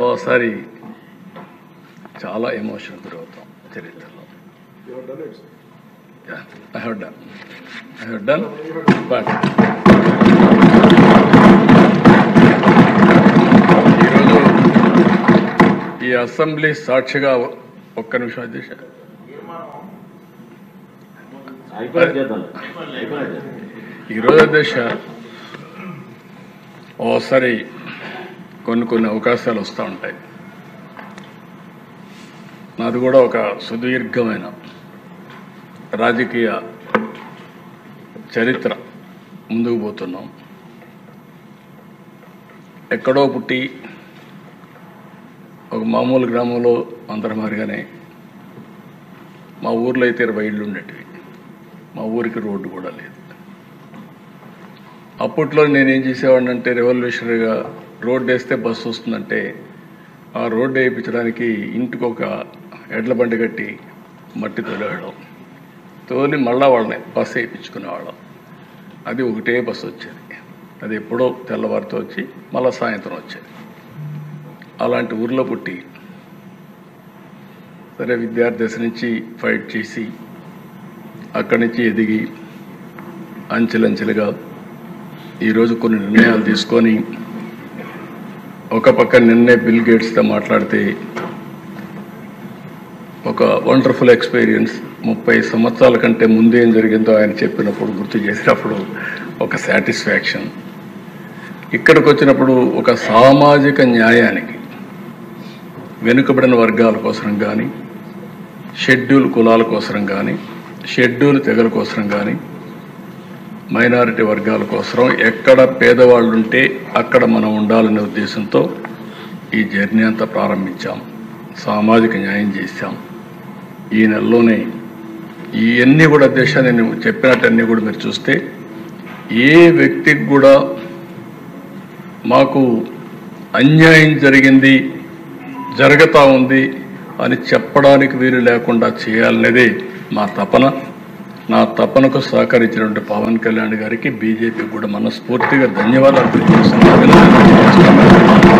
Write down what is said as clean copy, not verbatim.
ఓసారి చాలా ఎమోషన్ గురవుతాం చరిత్రలో. I have done, but ఈరోజు ఈ అసెంబ్లీ సాక్షిగా ఒక్క నిమిషం అధ్యక్ష, ఈరోజు అధ్యక్ష ఓసారి కొన్ని అవకాశాలు వస్తూ ఉంటాయి. నాది కూడా ఒక సుదీర్ఘమైన రాజకీయ చరిత్ర ముందుకు పోతున్నాం. ఎక్కడో పుట్టి ఒక మామూలు గ్రామంలో అందరం మారిగానే మా ఊర్లో అయితే 20 ఇళ్ళు ఉండేటివి. మా ఊరికి రోడ్డు కూడా లేదు. అప్పట్లో నేనేం చేసేవాడిని అంటే, రెవల్యూషనరీగా రోడ్డు వేస్తే బస్సు వస్తుందంటే ఆ రోడ్డు వేయించడానికి ఇంటికి ఒక ఎడ్ల బండి కట్టి మట్టి తోలేవాళ్ళం. తోలి మళ్ళా వాళ్ళని బస్సు వేయించుకునేవాళ్ళం. అది ఒకటే బస్సు వచ్చేది. అది ఎప్పుడో తెల్లవారితో వచ్చి మళ్ళీ సాయంత్రం వచ్చేది. అలాంటి ఊర్లో పుట్టి సరే విద్యార్థి దశ నుంచి ఫైట్ చేసి అక్కడి నుంచి ఎదిగి అంచెలంచెలుగా ఈరోజు కొన్ని నిర్ణయాలు తీసుకొని, ఒక పక్క నిన్నే బిల్ గేట్స్తో మాట్లాడితే ఒక వండర్ఫుల్ ఎక్స్పీరియన్స్. 30 సంవత్సరాల కంటే ముందు ఏం జరిగిందో ఆయన చెప్పినప్పుడు గుర్తు చేసినప్పుడు ఒక సాటిస్ఫాక్షన్. ఇక్కడికి వచ్చినప్పుడు ఒక సామాజిక న్యాయానికి, వెనుకబడిన వర్గాల కోసం కానీ, షెడ్యూల్ కులాల కోసం కానీ, షెడ్యూల్ తెగల కోసం కానీ, మైనారిటీ వర్గాల కోసం ఎక్కడ పేదవాళ్ళు ఉంటే అక్కడ మనం ఉండాలనే ఉద్దేశంతో ఈ జర్నీ అంతా ప్రారంభించాం. సామాజిక న్యాయం చేశాం. ఈ నెలలోనే ఇవన్నీ కూడా దేశాన్ని నేను చెప్పినట్టన్నీ కూడా మీరు చూస్తే ఏ వ్యక్తికి కూడా మాకు అన్యాయం జరిగింది, జరుగుతూ ఉంది అని చెప్పడానికి వీలు లేకుండా చేయాలనేదే మా తపన. నా తపనకు సహకరించినటువంటి పవన్ కళ్యాణ్ గారికి, బీజేపీకి కూడా మనస్ఫూర్తిగా ధన్యవాదాలు తెలియజేస్తున్నాను.